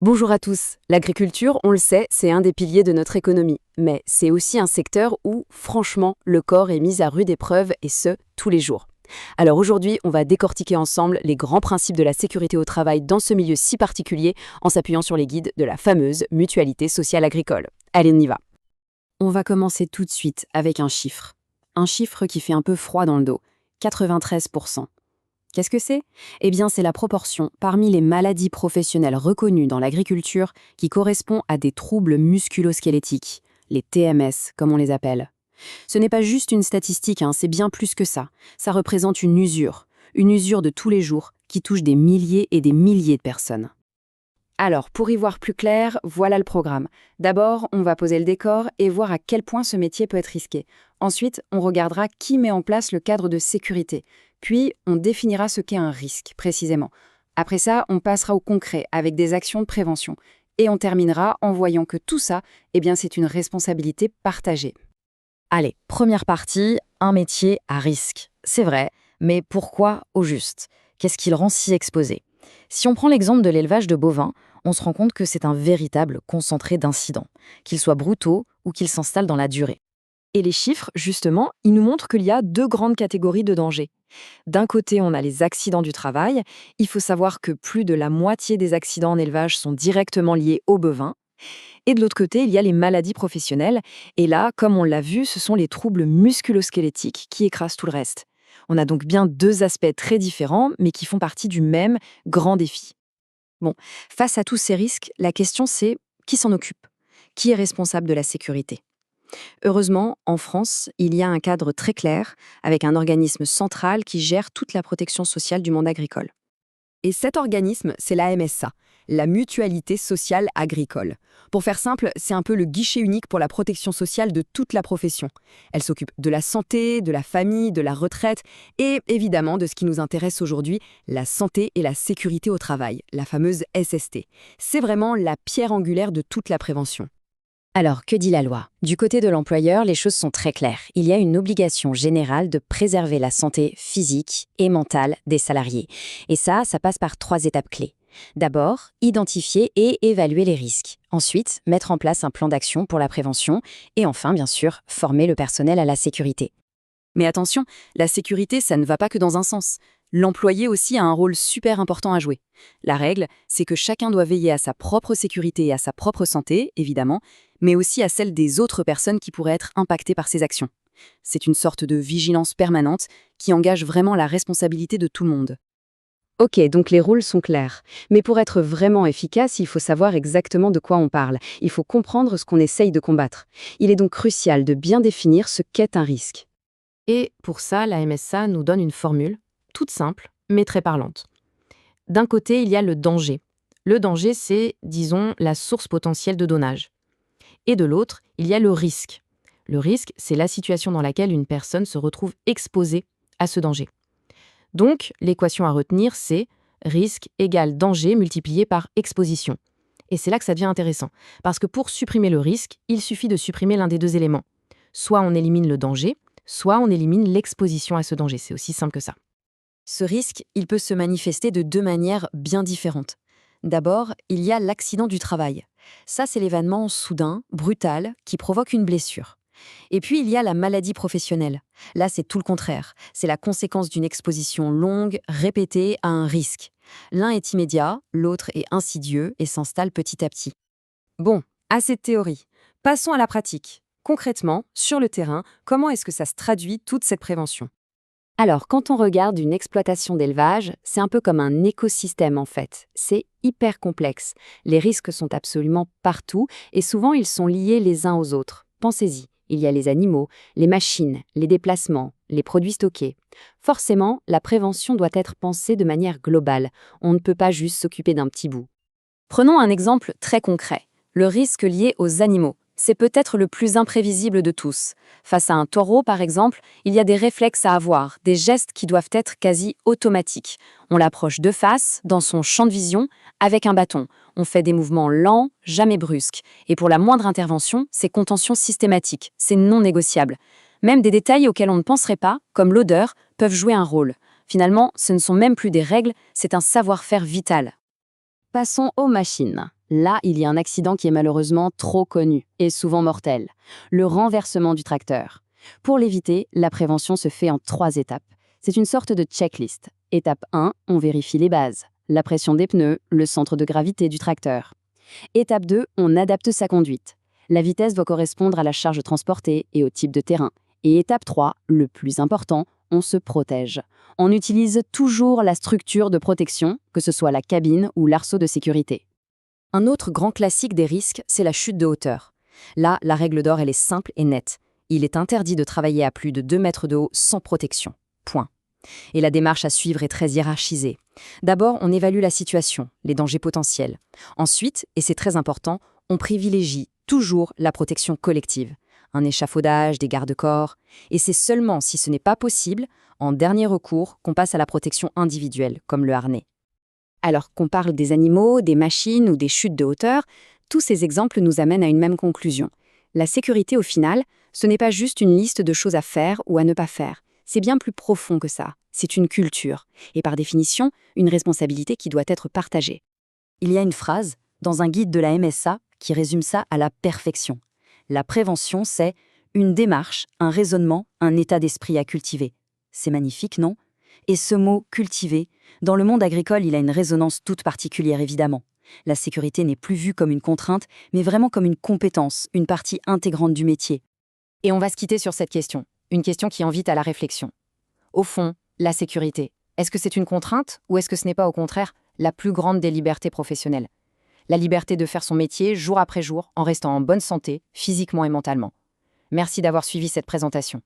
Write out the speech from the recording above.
Bonjour à tous. L'agriculture, on le sait, c'est un des piliers de notre économie. Mais c'est aussi un secteur où, franchement, le corps est mis à rude épreuve et ce, tous les jours. Alors aujourd'hui, on va décortiquer ensemble les grands principes de la sécurité au travail dans ce milieu si particulier en s'appuyant sur les guides de la fameuse Mutualité sociale agricole. Allez, on y va. On va commencer tout de suite avec un chiffre. Un chiffre qui fait un peu froid dans le dos. 93%. Qu'est-ce que c'est? Eh bien, c'est la proportion parmi les maladies professionnelles reconnues dans l'agriculture qui correspond à des troubles musculo-squelettiques, les TMS, comme on les appelle. Ce n'est pas juste une statistique, c'est bien plus que ça. Ça représente une usure de tous les jours qui touche des milliers et des milliers de personnes. Alors, pour y voir plus clair, voilà le programme. D'abord, on va poser le décor et voir à quel point ce métier peut être risqué. Ensuite, on regardera qui met en place le cadre de sécurité. Puis, on définira ce qu'est un risque, précisément. Après ça, on passera au concret avec des actions de prévention. Et on terminera en voyant que tout ça, c'est une responsabilité partagée. Allez, première partie, un métier à risque. C'est vrai, mais pourquoi au juste? Qu'est-ce qui le rend si exposé? Si on prend l'exemple de l'élevage de bovins, on se rend compte que c'est un véritable concentré d'incidents, qu'ils soient brutaux ou qu'ils s'installent dans la durée. Et les chiffres, justement, ils nous montrent qu'il y a deux grandes catégories de dangers. D'un côté, on a les accidents du travail. Il faut savoir que plus de la moitié des accidents en élevage sont directement liés aux bovins. Et de l'autre côté, il y a les maladies professionnelles. Et là, comme on l'a vu, ce sont les troubles musculo-squelettiques qui écrasent tout le reste. On a donc bien deux aspects très différents, mais qui font partie du même grand défi. Bon, face à tous ces risques, la question c'est qui s'en occupe? Qui est responsable de la sécurité? Heureusement, en France, il y a un cadre très clair, avec un organisme central qui gère toute la protection sociale du monde agricole. Et cet organisme, c'est la MSA, la Mutualité sociale agricole. Pour faire simple, c'est un peu le guichet unique pour la protection sociale de toute la profession. Elle s'occupe de la santé, de la famille, de la retraite et évidemment de ce qui nous intéresse aujourd'hui, la santé et la sécurité au travail, la fameuse SST. C'est vraiment la pierre angulaire de toute la prévention. Alors, que dit la loi? Du côté de l'employeur, les choses sont très claires. Il y a une obligation générale de préserver la santé physique et mentale des salariés. Et ça passe par 3 étapes clés. D'abord, identifier et évaluer les risques. Ensuite, mettre en place un plan d'action pour la prévention. Et enfin, bien sûr, former le personnel à la sécurité. Mais attention, la sécurité, ça ne va pas que dans un sens. L'employé aussi a un rôle super important à jouer. La règle, c'est que chacun doit veiller à sa propre sécurité et à sa propre santé, évidemment, mais aussi à celle des autres personnes qui pourraient être impactées par ces actions. C'est une sorte de vigilance permanente qui engage vraiment la responsabilité de tout le monde. Ok, donc les rôles sont clairs. Mais pour être vraiment efficace, il faut savoir exactement de quoi on parle. Il faut comprendre ce qu'on essaye de combattre. Il est donc crucial de bien définir ce qu'est un risque. Et pour ça, la MSA nous donne une formule, toute simple, mais très parlante. D'un côté, il y a le danger. Le danger, c'est, disons, la source potentielle de donnage. Et de l'autre, il y a le risque. Le risque, c'est la situation dans laquelle une personne se retrouve exposée à ce danger. Donc, l'équation à retenir, c'est risque égale danger multiplié par exposition. Et c'est là que ça devient intéressant. Parce que pour supprimer le risque, il suffit de supprimer l'un des deux éléments. Soit on élimine le danger, soit on élimine l'exposition à ce danger. C'est aussi simple que ça. Ce risque, il peut se manifester de deux manières bien différentes. D'abord, il y a l'accident du travail. Ça, c'est l'événement soudain, brutal, qui provoque une blessure. Et puis, il y a la maladie professionnelle. Là, c'est tout le contraire. C'est la conséquence d'une exposition longue, répétée à un risque. L'un est immédiat, l'autre est insidieux et s'installe petit à petit. Bon, assez de théorie. Passons à la pratique. Concrètement, sur le terrain, comment est-ce que ça se traduit toute cette prévention? Alors, quand on regarde une exploitation d'élevage, c'est un peu comme un écosystème en fait. C'est hyper complexe. Les risques sont absolument partout et souvent ils sont liés les uns aux autres. Pensez-y, il y a les animaux, les machines, les déplacements, les produits stockés. Forcément, la prévention doit être pensée de manière globale. On ne peut pas juste s'occuper d'un petit bout. Prenons un exemple très concret. Le risque lié aux animaux. C'est peut-être le plus imprévisible de tous. Face à un taureau, par exemple, il y a des réflexes à avoir, des gestes qui doivent être quasi automatiques. On l'approche de face, dans son champ de vision, avec un bâton. On fait des mouvements lents, jamais brusques. Et pour la moindre intervention, c'est contention systématique, c'est non négociable. Même des détails auxquels on ne penserait pas, comme l'odeur, peuvent jouer un rôle. Finalement, ce ne sont même plus des règles, c'est un savoir-faire vital. Passons aux machines. Là, il y a un accident qui est malheureusement trop connu et souvent mortel, le renversement du tracteur. Pour l'éviter, la prévention se fait en 3 étapes. C'est une sorte de checklist. Étape 1, on vérifie les bases, la pression des pneus, le centre de gravité du tracteur. Étape 2, on adapte sa conduite. La vitesse doit correspondre à la charge transportée et au type de terrain. Et étape 3, le plus important, on se protège. On utilise toujours la structure de protection, que ce soit la cabine ou l'arceau de sécurité. Un autre grand classique des risques, c'est la chute de hauteur. Là, la règle d'or, elle est simple et nette. Il est interdit de travailler à plus de 2 mètres de haut sans protection. Point. Et la démarche à suivre est très hiérarchisée. D'abord, on évalue la situation, les dangers potentiels. Ensuite, et c'est très important, on privilégie toujours la protection collective. Un échafaudage, des garde-corps. Et c'est seulement si ce n'est pas possible, en dernier recours, qu'on passe à la protection individuelle, comme le harnais. Alors qu'on parle des animaux, des machines ou des chutes de hauteur, tous ces exemples nous amènent à une même conclusion. La sécurité, au final, ce n'est pas juste une liste de choses à faire ou à ne pas faire. C'est bien plus profond que ça. C'est une culture. Et par définition, une responsabilité qui doit être partagée. Il y a une phrase, dans un guide de la MSA, qui résume ça à la perfection. La prévention, c'est une démarche, un raisonnement, un état d'esprit à cultiver. C'est magnifique, non ? Et ce mot « cultiver », dans le monde agricole, il a une résonance toute particulière, évidemment. La sécurité n'est plus vue comme une contrainte, mais vraiment comme une compétence, une partie intégrante du métier. Et on va se quitter sur cette question, une question qui invite à la réflexion. Au fond, la sécurité, est-ce que c'est une contrainte ou est-ce que ce n'est pas au contraire la plus grande des libertés professionnelles ? La liberté de faire son métier jour après jour en restant en bonne santé, physiquement et mentalement. Merci d'avoir suivi cette présentation.